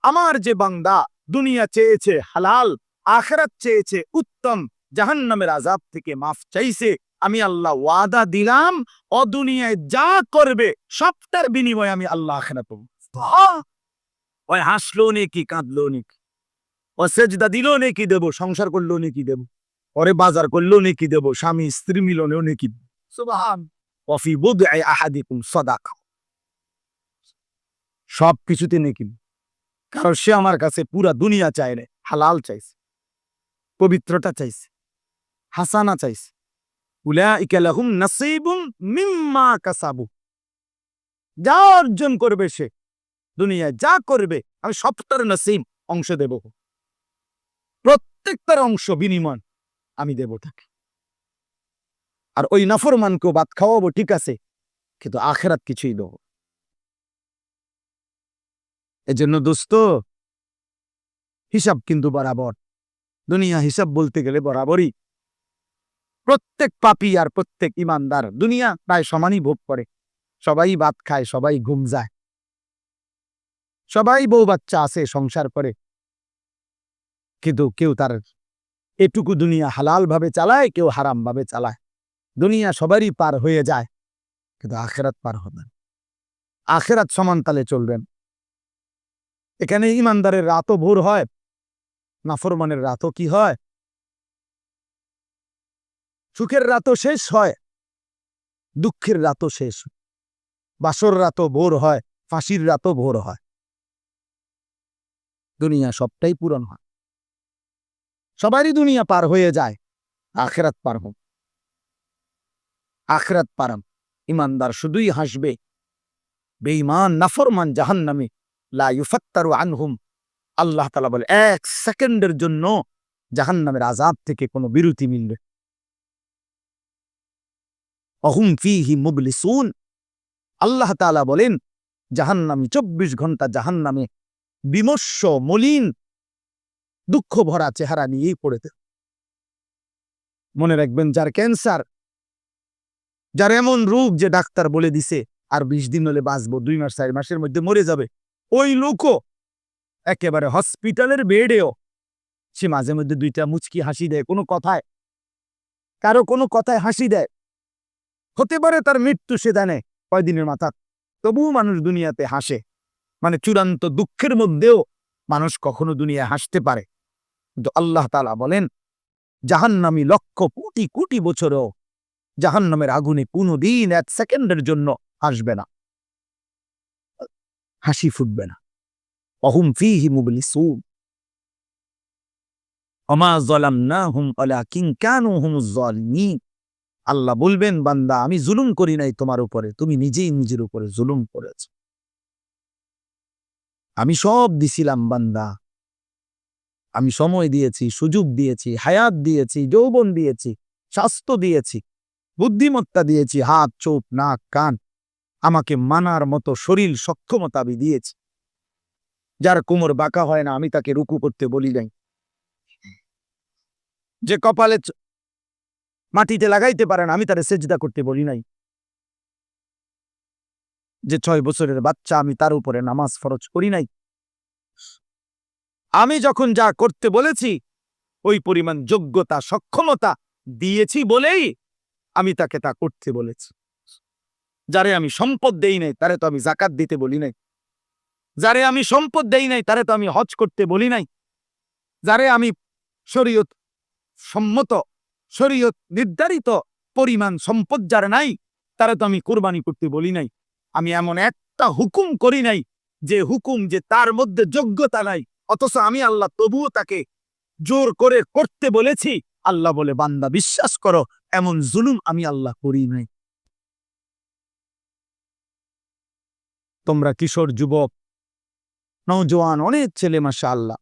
আমার যে বান্দা দুনিয়া চেয়েছে হালাল, আখিরাত চেয়েছে উত্তম, জাহান্নামের আযাব থেকে মাফ চাইছে, আমি আল্লাহ ওয়াদা দিলাম ও দুনিয়ায় যা করবে সবটার বিনিময়ে আমি আল্লাহ আখিরাত দেব। ওই হাসলো নাকি কাঁদলো নাকি, ও সেজদা দিল নাকি দেব, সংসার করলো নাকি দেব, ওরে বাজার করলো নাকি দেব, স্বামী স্ত্রী মিলনেও নাকি দেব। সুবহান। ওয়াফি বুদ'i আহাদিকুম সাদাকা, সব কিছুতে নেকি। কারণ সে আমার কাছে পুরা দুনিয়া চায় না, হালাল চাইছে, পবিত্রতা চাইছে, হাসানা চাইছে। উলাইকা লাহুম নাসীবুম মিম্মা কাসাবু, যা অর্জন করবে সে দুনিয়ায় যা করবে আমি সবটার নসিব অংশ দেব, প্রত্যেকটার অংশ বিনিময় আমি দেব তাকে। আর ওই নাফরমানকেও ভাত খাওয়াবো ঠিক আছে, কিন্তু আখিরাত কিছুই দেব। এজন্য দোস্ত, হিসাব কিন্তু বরাবর। দুনিয়া হিসাব বলতে গেলে বরাবরই প্রত্যেক পাপী আর প্রত্যেক ইমানদার দুনিয়া প্রায় সমানই ভোগ করে। সবাই ভাত খায়, সবাই ঘুম যায়, সবাই বউ বাচ্চা আছে, সংসার করে, কিন্তু কেউ তার এটুকু দুনিয়া হালাল ভাবে চালায়, কেউ হারাম ভাবে চালায়। দুনিয়া সবারই পার হয়ে যায়, কিন্তু আখিরাত পার হবে না। আখিরাত সমান তালে চলবেন। এখানে ইমানদারের রাতও ভোর হয়, নাফরমানের রাতও কি হয়, সুখের রাতও শেষ হয়, দুঃখের রাতও শেষ, বাসর রাতও ভোর হয়, ফাঁসির রাতও ভোর হয়। দুনিয়া সবটাই পূরণ হয়, সবারই দুনিয়া পার হয়ে যায়, আখিরাত পার হোক। আখিরাত পারাম, ইমানদার শুধুই হাসবে, বেঈমান নাফরমান জাহান্নামী লা ইউফাত্তারু আনহুম। আল্লাহ তাআলা বলে এক সেকেন্ডের জন্য জাহান্নামের আযাব থেকে কোনো বিরতি মিলবে। অহুম ফীহি মুবলিসুন, আল্লাহ তাআলা বলেন জাহান্নামী 24 ঘন্টা জাহান্নামে বিমর্ষ মলিন দুঃখ ভরা চেহারা নিয়েই পড়েতে। মনে রাখবেন, যার ক্যান্সার, যার এমন রোগ যে ডাক্তার বলে দিছে আর 20 দিন হলে বাঁচবো, 2 মাস 4 মাসের মধ্যে মরে যাবে, ওই লোকও একেবারে হসপিটালের বেডেও সে মাঝে মধ্যে দুইটা মুচকি হাসি দেয়, কোনো কথায়, কারো কোনো কথায় হাসি দেয়। হতে পারে তার মৃত্যু সে জানে কয়দিনের মাথা, তবুও মানুষ দুনিয়াতে হাসে। মানে চূড়ান্ত দুঃখের মধ্যেও মানুষ কখনো দুনিয়ায় হাসতে পারে। কিন্তু আল্লাহ তাআলা বলেন জাহান্নামী লক্ষ কোটি কোটি বছরও জাহান্নামের আগুনে কোনোদিন 1 সেকেন্ডের জন্য হাসবে না, হাসি ফুটবে না। অহুম ফীহি মুবলিসুন ওমা যালামনাহুম ওয়ালাকিন কানু হুমুজ যালিমিন। আল্লাহ বলবেন, বান্দা আমি জুলুম করি নাই তোমার উপরে, তুমি নিজেই নিজের উপরে জুলুম করেছো। আমি সব দিছিলাম বান্দা, আমি সময় দিয়েছি, সুযোগ দিয়েছি, হায়াত দিয়েছি, যৌবন দিয়েছি, স্বাস্থ্য দিয়েছি, বুদ্ধিমত্তা দিয়েছি, হাত চোখ নাক কান, আমাকে মানার মতো শরীর সক্ষমতা আমি দিয়েছি। যার কোমর বাঁকা হয় না আমি তাকে রুকু করতে বলি নাই, যে কপালে মাটিতে লাগাইতে পারে না আমি তারে সেজদা করতে বলি নাই, যে 6 বছরের বাচ্চা আমি তার উপরে নামাজ ফরজ করি নাই। আমি যখন যা করতে বলেছি ওই পরিমাণ যোগ্যতা সক্ষমতা দিয়েছি বলেই আমি তাকে তা করতে বলেছি। যারে আমি সম্পদ দেই নাই তারে তো আমি যাকাত দিতে বলি নাই, যারে আমি সম্পদ দেই নাই তারে তো আমি হজ করতে বলি নাই, যারে আমি শরীয়ত সম্মত শরীয়ত নির্ধারিত পরিমাণ সম্পদ যার নাই তারে তো আমি কুরবানি করতে বলি নাই। আমি এমন একটা হুকুম করি নাই যে হুকুম যে তার মধ্যে যোগ্যতা নাই, অথচ আমি আল্লাহ তবুও তাকে জোর করে করতে বলেছি। আল্লাহ বলে, বান্দা বিশ্বাস করো এমন জুলুম আমি আল্লাহ করি নাই। তোমরা কিশোর যুবক নওজোয়ান অনেক ছেলে মাশাআল্লাহ,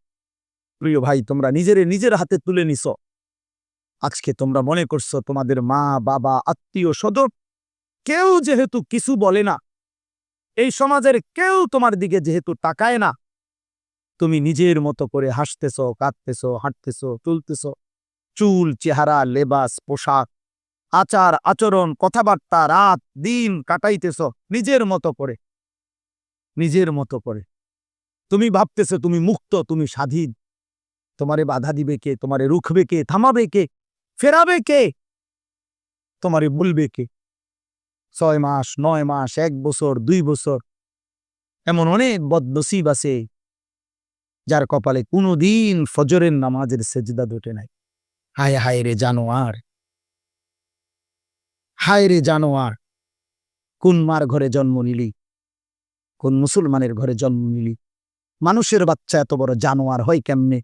প্রিয় ভাই, তোমরা নিজের হাতে তুলে নিছো। আজকে তোমরা মনে করছো তোমাদের মা বাবা আত্মীয় স্বজন কেউ যেহেতু কিছু বলে না, এই সমাজের কেউ তোমার দিকে যেহেতু তাকায় না, তুমি নিজের মতো করে হাসতেছো, কাঁদতেছো, হাঁটতেছো, চলতেছো, চুল চেহারা লেবাস পোশাক আচার আচরণ কথাবার্তা রাত দিন কাটাইতেছো নিজের মতো করে, নিজের মতো করে। তুমি ভাবতেছো তুমি মুক্ত, তুমি স্বাধীন। তোমারে বাধা দিবে কে? তোমারে রুখবে কে? থামাবে কে? ফেরাবে কে? তোমারে বলবে কে? 6 মাস, 9 মাস, 1 বছর, 2 বছর, এমন অনেক বদনসিব আছে যার কপালে কোনোদিন ফজরের নামাজের সেজদা দোটে নাই। হায় হায় রে জানোয়ার, হায় রে জানোয়ার, কোন মার ঘরে জন্ম নিলি? কোন মুসলমানের ঘরে জন্ম নিলি? মানুষের বাচ্চা এত বড় জানোয়ার হয় কেমনে?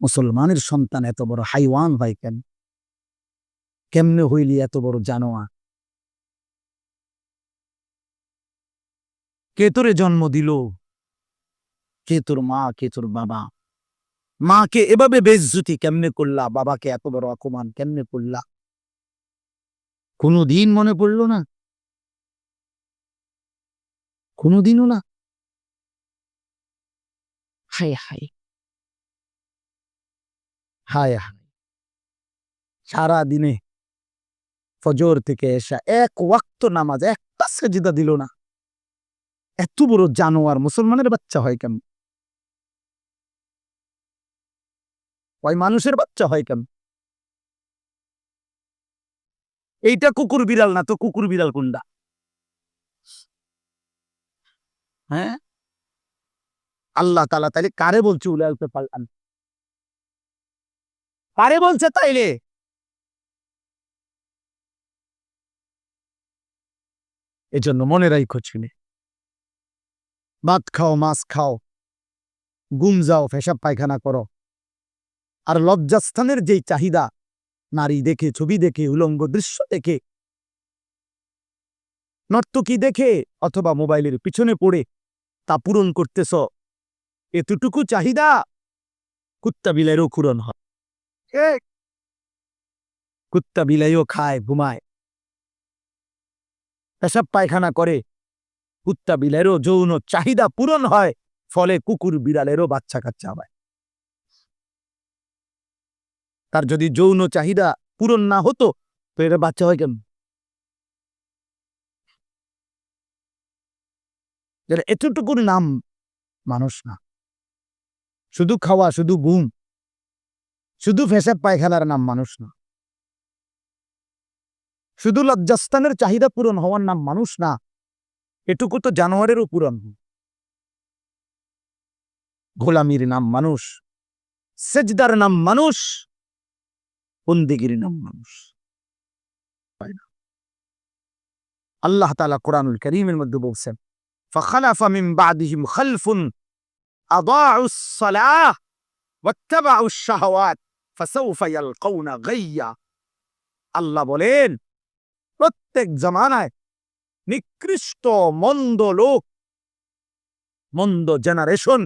মুসলমানের সন্তান এত বড় হাইওয়ান হয় কেন? কেমনে হইলি এত বড় জানোয়ার? কে তোরে জন্ম দিল? কে তোর মা, কে তোর বাবা? মাকে এভাবে বেইজ্জতি কেমনে করলা? বাবাকে এত বড় অপমান কেমনে করলা? কোনোদিন মনে পড়লো না? কোনোদিনও না? হায় হায়, হায় হায়, সারা দিনে ফজর থেকে এসা এক ওয়াক্ত নামাজ একটা সেজদা দিল না। এত বড় জানোয়ার মুসলমানের বাচ্চা হয় কেমন? ওই মানুষের বাচ্চা হয় কেমন? এইটা কুকুর বিড়াল না তো কুকুর বিড়াল কোনটা? হ্যাঁ, আল্লাহ তাআলা তাইলে কারে বলছে উলাইকা পাল্লান? কারে বলছে তাইলে? এজন্য মনে রাখো চিনে, ভাত খাও, মাছ খাও, ঘুম যাও, পেশাব পায়খানা করো, আর লজ্জাস্থানের যেই চাহিদা, নারী দেখে, ছবি দেখে, উলঙ্গ দৃশ্য দেখে, নর্তকী দেখে অথবা মোবাইলের পিছনে পড়ে তা পূরণ করতেছ, এতটুকু চাহিদা কুত্তা বিলাইয়েরও পূরণ হয়। কুত্তা বিলাইও খায়, ঘুমায়, পেশাব পায়খানা করে, কুত্তা বিলাইয়েরও যৌন চাহিদা পূরণ হয়, ফলে কুকুর বিড়ালেরও বাচ্চা কাচ্চা হয়। তার যদি যৌন চাহিদা পূরণ না হতো তো এর বাচ্চা হয় কেন? এতটুকুর নাম মানুষ না। শুধু খাওয়া, শুধু ঘুম, শুধু পেশাব পায়খানার নাম মানুষ না। শুধু লজ্জাস্থানের চাহিদা পূরণ হওয়ার নাম মানুষ না। এটুকু তো জানোয়ারেরও পূরণ। গোলামির নাম মানুষ, সেজদার নাম মানুষ, বন্দেগীর নাম মানুষ। আল্লাহ তাআলা কোরআনুল কারীমের মধ্যে বলছেন, ফাখালাফা মিন বাদিহিম খালফুন আদাউস সালাহ ওয়াত্তাবাউশ শাহাওয়াত ফাসাউফা ইয়ালকাউনা গাইয়্যা। আল্লাহ বলেন, প্রত্যেক জামানায় নিকৃষ্ট মন্দ লোক, মন্দ জেনারেশন,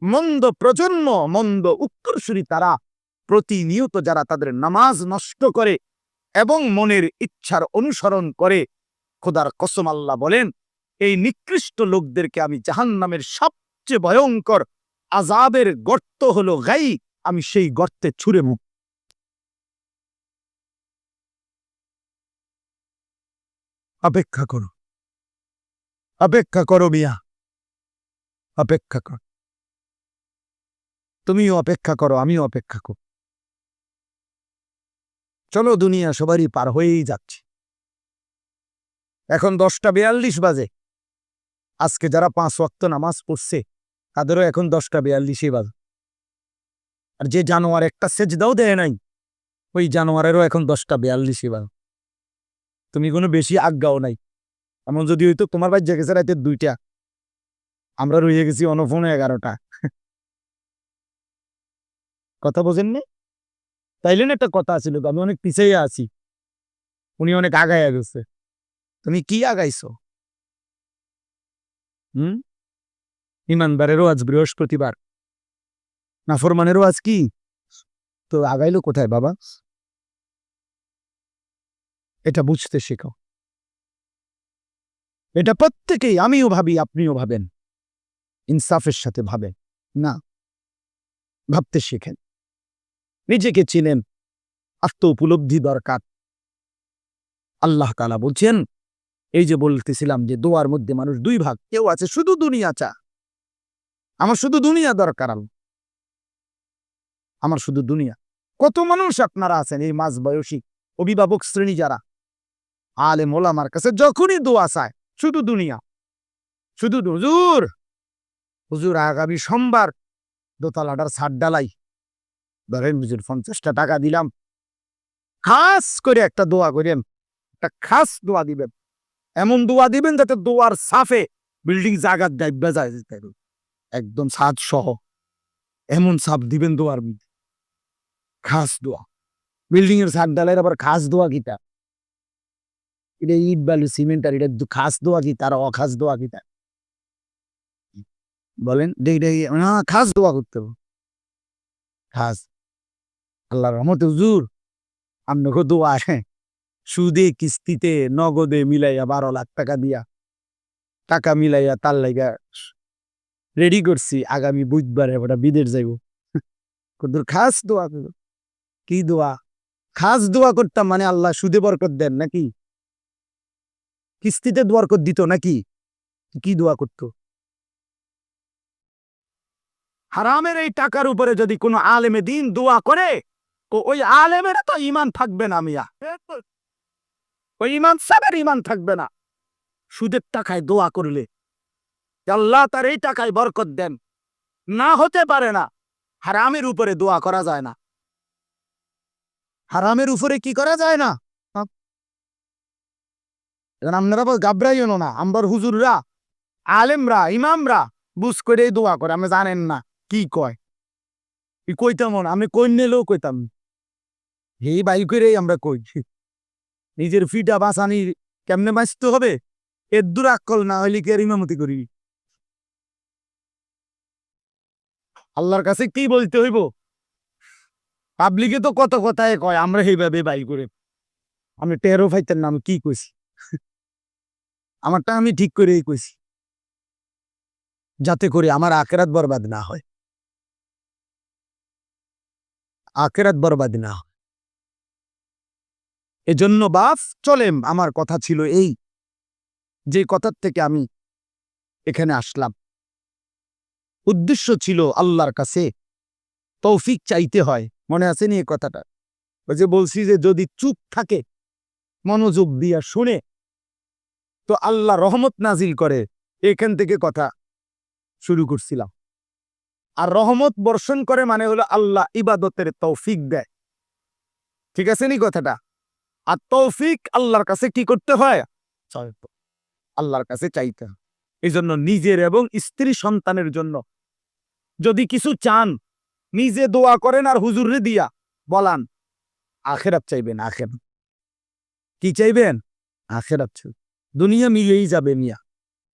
মন্দ প্রজন্ম, মন্দ উত্তরসূরি তারা প্রতিনিয়ত যারা তাদের নামাজ নষ্ট করে এবং মনের ইচ্ছার অনুসরণ করে, খোদার কসম আল্লাহ বলেন, এই নিকৃষ্ট লোকদেরকে আমি জাহান্নামের সবচেয়ে ভয়ঙ্কর আযাবের গর্ত হলো গাই, আমি সেই গর্তে ছুঁড়ে মুখ। অপেক্ষা করো, অপেক্ষা করো মিয়া, অপেক্ষা কর। তুমিও অপেক্ষা করো, আমিও অপেক্ষা কর। চলো, দুনিয়া সবারই পার হয়েই যাচ্ছে। এখন 10টা 42 বাজে। আজকে যারা 5 ওয়াক্ত নামাজ পড়ছে তাদেরও এখন 10টা 42 বাজে। আর যে জানোয়ার একটা সেজদাও দেয় নাই, ওই জানোয়ারেরও এখন 10টা 42 বাজে। তুমি কোনো বেশি আজ্ঞাও নাই। এমন যদি হইতো তোমার ভাই জেগেছে রাতে 2টা, আমরা রয়ে গেছি অনফোনে 11টা। কথা বোঝেননি? তাইলে না একটা কথা ছিল, আমি অনেক পিছিয়ে আছি, উনি অনেক আগায় গেছে। তুমি কি আগাইছো? ইমানদারেরও আজ বৃহস্পতিবার, নাফরমানেরও আজ কি? তো আগাইলো কোথায় বাবা? এটা বুঝতে শেখো। এটা প্রত্যেকেই, আমিও ভাবি, আপনিও ভাবেন, ইনসাফের সাথে ভাবেন না, ভাবতে শেখেন, নিজেকে চিনেন, আত্ম উপলব্ধি দরকার। আল্লাহ তাআলা বলছেন, এই যে বলতেছিলাম যে দোয়ার মধ্যে মানুষ 2 ভাগ, কেউ আছে শুধু দুনিয়া চা, আমার শুধু দুনিয়া দরকার, আমার শুধু দুনিয়া। কত মানুষ আপনারা আছেন এই মাঝ বয়সী অভিভাবক শ্রেণী যারা আলেম ওলামার কাছে যখনই দোয়া চায় শুধু দুনিয়া, শুধু হুজুর, হুজুর আগামী সোমবার দোতলাটার ছাদ ডালাই, ধরেন হুজুর 50টা টাকা দিলাম, খাস করে একটা দোয়া করেন, একটা খাস দোয়া দিবেন, এমন দোয়া দিবেন যাতে দোয়ার সাফে বিল্ডিং জাগার ডাইবা যায় একদম ছাদ সহ, এমন সাপ দিবেন দোয়ার মধ্যে, খাস দোয়া। বিল্ডিং এর ছাদ ডালাইয়ের আবার খাস দোয়া কিতা, এটা ইট বালু সিমেন্ট আর এটা খাস দোয়া কি তার অখাস দোয়া কিতা বলেন? খাস দোয়া করতে হবে, খাস। আল্লাহর রহমতে হুজুর আপনাকে দোয়া সুদে কিস্তিতে নগদে মিলাইয়া 12 লাখ টাকা দিয়া টাকা মিলাইয়া তার লাইগা রেডি করছি, আগামী বুধবারে ওটা বিদেশ যাইব। খাস দোয়া, কি দোয়া? খাস দোয়া করতাম মানে আল্লাহ সুদে বরকত দেন নাকি? কিস্তিতে বরকত দিত নাকি? কি দোয়া করতো? হারামের এই টাকার উপরে যদি কোনো আলেমে দিন দোয়া করে, ওই আলেমের তো ইমান থাকবে না মিয়া, ওই ইমান সাবের ইমান থাকবে না। সুদের টাকায় দোয়া করলে আল্লাহ তার এই টাকায় বরকত দেন, না হতে পারে না। হারামের উপরে দোয়া করা যায় না, হারামের উপরে কি করা যায় না। আপনারা গাবরাইও না, আমরার হুজুররা আলেমরা ইমামরা বুঝ করে দোয়া করে, আমি জানেন না কি কয়, কি কইতাম না, আমি কই নিলেও কইতাম এই বাই করে আমরা কই। নিজের ফিটা বাঁচানি কেমনে বাঁচতে হবে, এর দূর আকল না হইলে কি আর ইমামতি করি? আল্লাহর কাছে কি বলতে হইব? পাবলিকে তো কত কথায় কয়, আমরা এইভাবে বাই করে, আমি টেরো ফাইতের নাম কি কইছি, আমারটা আমি ঠিক করেই কইছি, যাতে করে আমার আখেরাত বরবাদ না হয়, আখেরাত বরবাদ না হয়। এজন্য বাপ চলেম, আমার কথা ছিল এই, যে কথার থেকে আমি এখানে আসলাম, উদ্দেশ্য ছিল আল্লাহর কাছে তৌফিক চাইতে হয়। মনে আছে নি এই কথাটা? ওই যে বলছি যে যদি চুপ থাকে, মনোযোগ দিয়া শুনে, তো আল্লাহ রহমত নাজিল করে। এখান থেকে কথা শুরু করছিলাম। আর রহমত বর্ষণ করে মানে হলো আল্লাহ ইবাদতের তৌফিক দেয়, ঠিক আছে নি কথাটা? আর তৌফিক আল্লাহর কাছে কি করতে হয়? আল্লাহর কাছে চাইতে হয়। এই জন্য নিজের এবং স্ত্রী সন্তানের জন্য যদি কিছু চান, নিজে দোয়া করেন আর হুজুরে দিয়া বলান, আখেরাত চাইবেন। আখেরাত কি চাইবেন? আখেরাত চাইবেন। দুনিয়া মিলেই যাবে মিয়া,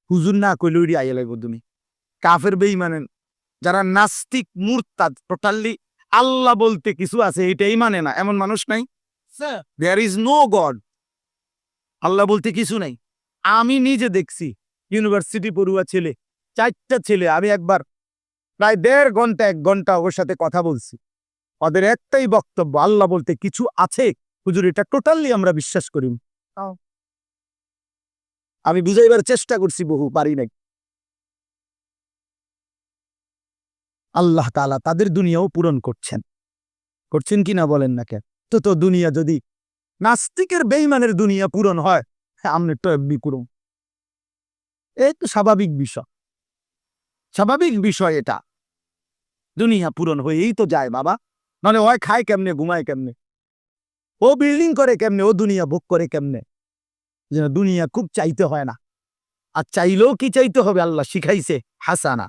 হুজুর না কইলে ওই আইয়া লাগবো। তুমি কাফের বেঈমানেন যারা নাস্তিক মুরতাদ, টোটালি আল্লাহ বলতে কিছু আছে এটাই মানে না, এমন মানুষ নাই। দেয়ার ইজ নো গড, আল্লাহ বলতে কিছু নাই। আমি নিজে দেখছি ইউনিভার্সিটি পড়ুয়া ছেলে, 4টা ছেলে, আমি একবার প্রায় 1.5 ঘন্টা 1 ঘন্টা ওর সাথে কথা বলছি। ওদের একটাই বক্তব্য, আল্লাহ বলতে কিছু আছে হুজুর, এটা টোটালি আমরা বিশ্বাস করি। আমি বুঝাইবার চেষ্টা করছি, বহু পারি নাই। আল্লাহ তাআলা তাদের দুনিয়াও পূরণ করছেন, করছেন কিনা বলেন না কেন? তো দুনিয়া যদি নাস্তিকের বেঈমানের দুনিয়া পূরণ হয়, আমনে তো এমনি করুন, এই তো স্বাভাবিক বিষয়, স্বাভাবিক বিষয় এটা। দুনিয়া পূরণ হয়েই তো যায় বাবা, মানে হয় খায় কেমনে, ঘুমায় কেমনে, ও বিল্ডিং করে কেমনে, ও দুনিয়া ভোগ করে কেমনে। যেন দুনিয়া খুব চাইতে হয় না, আর চাইলেও কি চাইতে হবে? আল্লাহ শিখাইছে হাসানা,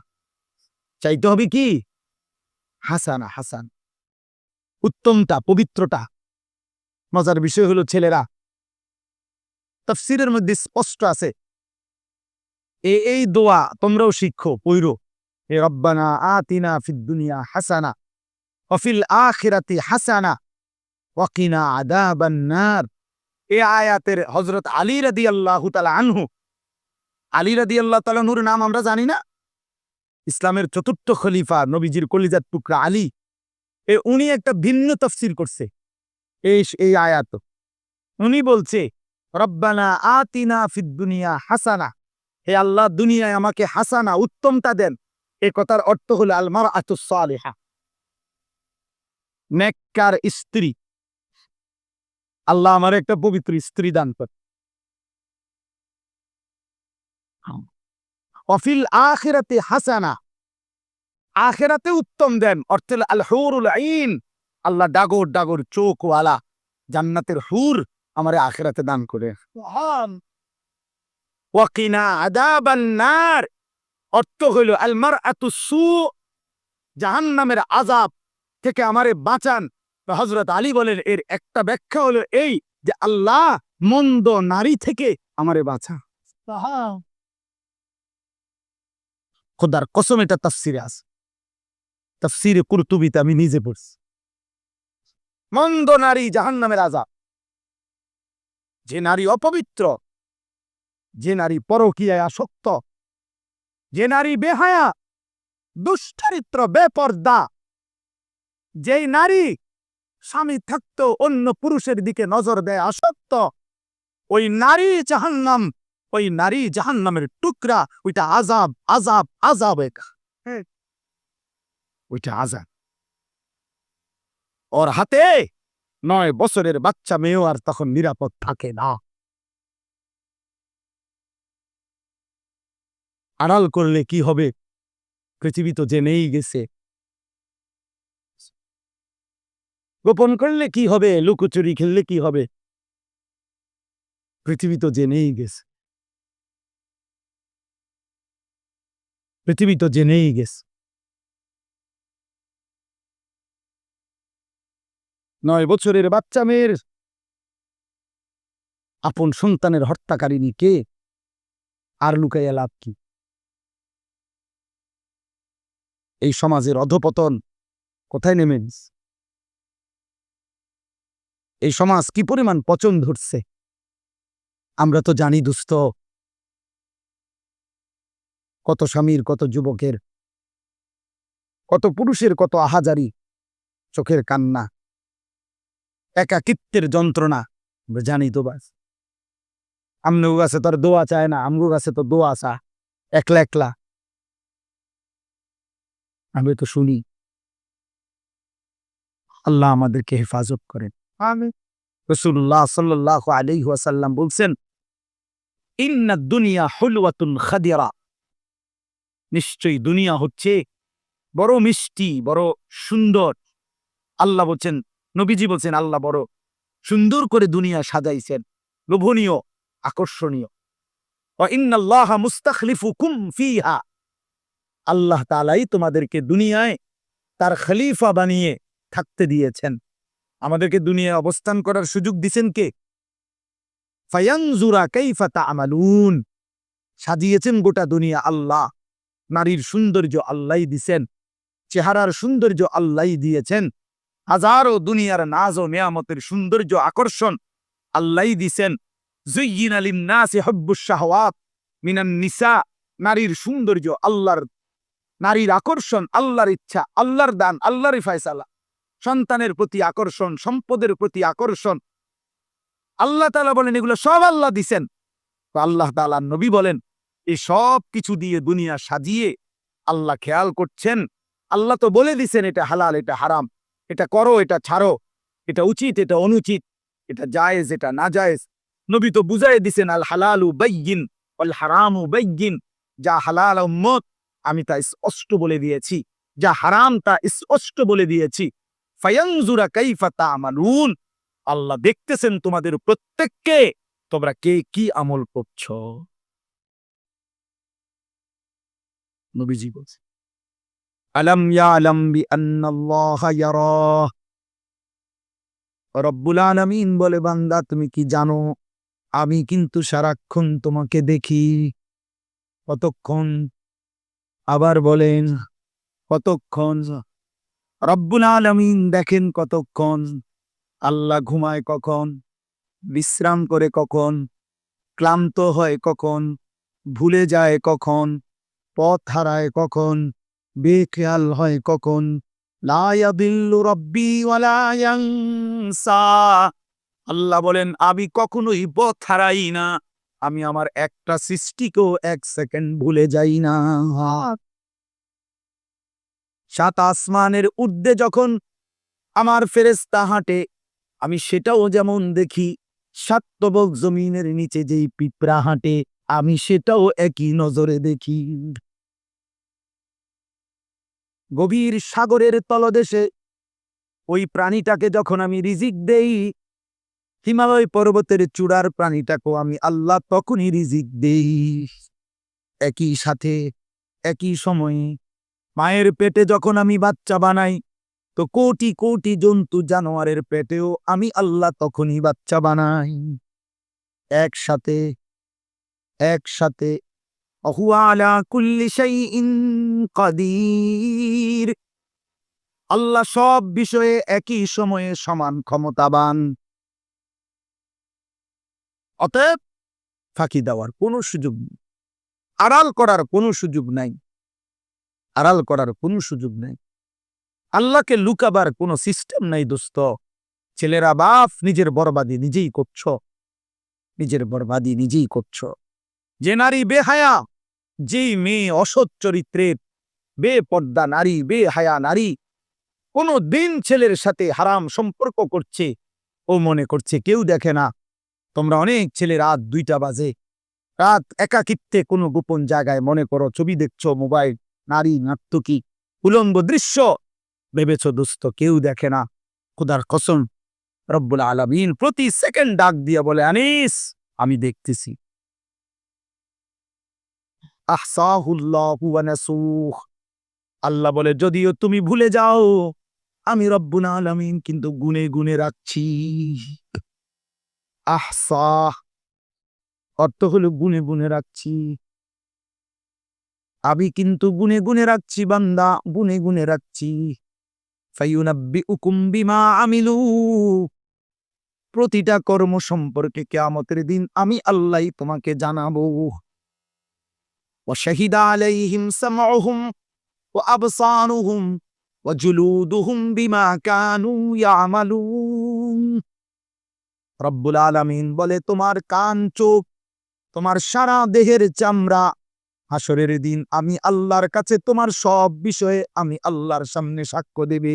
চাইতে হবে কি? হাসানা, হাসান, উত্তমটা, পবিত্রটা। মজার বিষয় হলো ছেলেরা, তাফসীরের মধ্যে স্পষ্ট আছে, এই দোয়া তোমরাও শিখো, পড়ো, এ রব্বানা আতিনা ফিদ দুনিয়া হাসানা ওয়া ফিল আখিরাতি হাসানা ওয়া কিনা আযাবান নার। এই আয়াতের হযরত আলী রাদিয়াল্লাহু তাআলা আনহু, আলী রাদিয়াল্লাহু তাআলা আনহুর নাম আমরা জানি না? ইসলামের 4র্থ খলিফা, নবীজির কলিজার টুকরা আলী, উনি একটা ভিন্ন তাফসীর করছে এই আয়াত। উনি বলছে রব্বানা আতিনা ফিদ দুনিয়া হাসানা, হে আল্লাহ দুনিয়ায় আমাকে হাসানা, উত্তমটা দেন, এ কথার অর্থ হলো আল মারআতুস সালিহা, নেককার স্ত্রী। আল্লাহ আমার একটা পবিত্র স্ত্রী দান করে। ওয়াফিল আখিরাতি হাসানা, আখিরাতে উত্তম দেন, অর্থ হলো আল হুরুল আইন, আল্লাহ ডাগর ডাগর চোখওয়ালা জান্নাতের হুর আমারে আখিরাতে দান করে। ওয়াকিনা আযাবান নার, অর্থ হইল আল মারআতুস সু, জাহান্নামের আযাব থেকে আমারে বাঁচান। হযরত আলী বলেন এর একটা ব্যাখ্যা হলো এই যে আল্লাহ মন্দ নারী থেকে আমারে বাঁচা। খোদার কসম এটা তাফসিরে আছে, তাফসিরে কুরতুবিতে আমি নিজে পড়ছি। মন্দ নারী জাহান্নামের আযাব, যে নারী অপবিত্র, যে নারী পরকীয়ায় আসক্ত, যে নারী বেহায়া, দুশ্চরিত্র, বেপর্দা, যেই নারী স্বামী থাকতেও অন্য পুরুষের দিকে নজর দেয়, আসক্ত, ওই নারী জাহান্নাম, ওই নারী জাহান্নামের টুকরা, ওইটা আযাব আযাব আযাব, ওইটা আযাব। ওর হাতে 9 বছরের বাচ্চা মেয়েও আর তখন নিরাপদ থাকে না। আড়াল করলে কি হবে, পৃথিবী তো জেনেই গেছে। গোপন করলে কি হবে, লুকোচুরি খেললে কি হবে, পৃথিবী তো জেনেই গেছে। পৃথিবী তো জেনেই গেছে। 9 বছরের বাচ্চা মেয়ের আপন সন্তানের হত্যাকারিনী কে, আর লুকাইয়া লাভ কি? এই সমাজের অধপতন কোথায় নেমে গেছে? এই সমাজ কি পরিমাণ পচন ধরছে আমরা তো জানি দুস্থ। কত স্বামীর, কত যুবকের, কত পুরুষের কত আহাজারি, চোখের কান্না, একাকিত্বের যন্ত্রণা আমরা জানি তো। বাস আমগো কাছে তো আর দোয়া চায় না, আমগো কাছে তো দোয়া চা একলা একলা, আমি তো শুনি। আল্লাহ আমাদেরকে হেফাজত করেন, আমিন। রাসূলুল্লাহ সাল্লাল্লাহু আলাইহি ওয়াসাল্লাম বলছেন, ইন্নাদ দুনিয়া হুলওয়াতুন খাদিরা, নিশ্চয়ই দুনিয়া হচ্ছে বড় মিষ্টি, বড় সুন্দর। আল্লাহ বলছেন, নবীজি বলছেন, আল্লাহ বড় সুন্দর করে দুনিয়া সাজাইছেন, লোভনীয়, আকর্ষণীয়। ওয়া ইন্নাল্লাহা মুস্তাখলিফুকুম ফিহা, আল্লাহ তাআলাই তোমাদেরকে দুনিয়ায় তার খলিফা বানিয়ে থাকতে দিয়েছেন। আমাদেরকে দুনিয়ায় অবস্থান করার সুযোগ দিয়েছেন কে? ফায়ানজুরা কাইফা তা'মালুন, সাজিয়েছেন গোটা দুনিয়া আল্লাহ। নারীর সৌন্দর্য আল্লাহই দিয়েছেন, চেহারার সৌন্দর্য আল্লাহই দিয়েছেন, হাজারো দুনিয়ার নাজ ও নেয়ামতের সৌন্দর্য আকর্ষণ আল্লাহই দিয়েছেন। যুয়্যিনা লিন-নাসি হুব্বুশ শাহওয়াত মিনান নিসা, নারীর সৌন্দর্য আল্লাহর, নারীর আকর্ষণ আল্লাহর ইচ্ছা, আল্লাহর দান, আল্লাহরই ফয়সালা। সন্তানের প্রতি আকর্ষণ, সম্পদের প্রতি আকর্ষণ, আল্লাহ তাআলা বলেন এগুলো সব আল্লাহ দিছেন। আল্লাহ তাআলার নবী বলেন এই সব কিছু দিয়ে দুনিয়া সাজিয়ে আল্লাহ খেয়াল করছেন। আল্লাহ তো বলে দিছেন এটা হালাল, এটা হারাম, এটা করো, এটা ছাড়ো, এটা উচিত, এটা অনুচিত, এটা জায়েজ, এটা না জায়েজ। নবী তো বুঝাই দিছেন, আল হালালু বাইয়িন ওয়াল হারামু বাইয়িন, যা হালাল উম্মত আমি তা স্পষ্ট বলে দিয়েছি, যা হারাম তা স্পষ্ট বলে দিয়েছি। ফায়ানজুরা কাইফা তা'মালুন, আল্লাহ দেখতেছেন তোমাদের প্রত্যেককে, তোমরা কে কি আমল করছো। নবীজি বলছেন, আলাম ইয়ালাম বিআন্নাল্লাহা ইয়ারা, রব্বুল আলামিন বলে, বান্দা তুমি কি জানো আমি কিন্তু সারাক্ষণ তোমাকে দেখি। কতক্ষণ? আবার বলেন কতক্ষণ? রব্বুল আলামিন দেখেন কতক্ষণ। আল্লাহ ঘুমায় কখন, বিশ্রাম করে কখন, ক্লান্ত হয় কখন, ভুলে যায় কখন, পথ হারায় কখন, বেখেয়াল হয় কখন। লা ইয়াদিল্লু রাব্বি ওয়ালা ইয়ানসা, আল্লাহ বলেন আমি কখনোই পথ হারাই না, আমি আমার একটা সৃষ্টিকেও 1 সেকেন্ড ভুলে যাই না। সাত আসমানের ঊর্ধ্বে যখন আমার ফেরেশতা হাঁটে, আমি সেটাও যেমন দেখি। সাত তবক জমিনের নিচে যেই পিঁপড়া হাঁটে, আমি সেটাও একই নজরে দেখি। গভীর সাগরের তলদেশে ওই প্রাণীটাকে যখন আমি রিজিক দেই, হিমালয় পর্বতের চূড়ার প্রাণীটাকেও আমি আল্লাহ তখনই রিজিক দেই। একই সাথে একই সময়ে মায়ের পেটে যখন আমি বাচ্চা বানাই, তো কোটি কোটি জন্তু জানোয়ারের পেটেও আমি আল্লাহ তখনই বাচ্চা বানাই। একসাথে একসাথে হুয়া আলা কুল্লি শাইইন কাদির। আল্লাহ সব বিষয়ে একই সময়ে সমান ক্ষমতাবান। অতএব ফাঁকি দেওয়ার কোনো সুযোগ নেই, আড়াল করার কোনো সুযোগ নাই, আড়াল করার কোনো সুযোগ নেই। আল্লাহকে লুকাবার কোনো সিস্টেম নাই দোস্ত। ছেলেরা বাপ, নিজের বরবাদি নিজেই করছ, নিজের বরবাদি নিজেই করছ। যে নারী বেহায়া, যেই মেয়ে অসৎ চরিত্রের, বেপর্দা নারী, বেহায়া নারী কোনো দিন ছেলের সাথে হারাম সম্পর্ক করছে, ও মনে করছে কেউ দেখে না। তোমরা অনেক ছেলে রাত 2টা বাজে, রাত একাকিত্বে কোনো গোপন জায়গায় মনে করো ছবি দেখছো, মোবাইল, নারী নার্তকী, উলঙ্গ দৃশ্য, ভেবেছ দোস্ত কেউ দেখে না। খোদার কসম, রব্বুল আলামিন প্রতি সেকেন্ড ডাক দিয়ে বলে, আনিস আমি দেখতেছি। আহসাহুল্লাহু ওয়া নাসুহ। আল্লাহ বলে যদিও তুমি ভুলে যাও, আমি রব্বুল আলামিন কিন্তু গুনে গুনে রাখছি। আহসাহ অর্থ হলো গুনে গুনে রাখছি। আমি কিন্তু গুনে গুনে রাখছি বান্দা, গুনে গুনে রাখছি। ফায়ুনাব্বিউকুম বিমা আমিলু। প্রতিটা কর্ম সম্পর্কে কিয়ামতের দিন আমি আল্লাহই তোমাকে জানাবো। ওয়া শাহিদা আলাইহিম সামউহুম ওয়া আবসারুহুম ওয়া জুলুদুহুম বিমা কানু ইয়ামালুন। রব্বুল আলামিন বলে তোমার কান, চোখ, তোমার সারা দেহের চামড়া হাসরের দিন আমি আল্লাহর কাছে তোমার সব বিষয়ে আমি আল্লাহর সামনে সাক্ষ্য দেবে।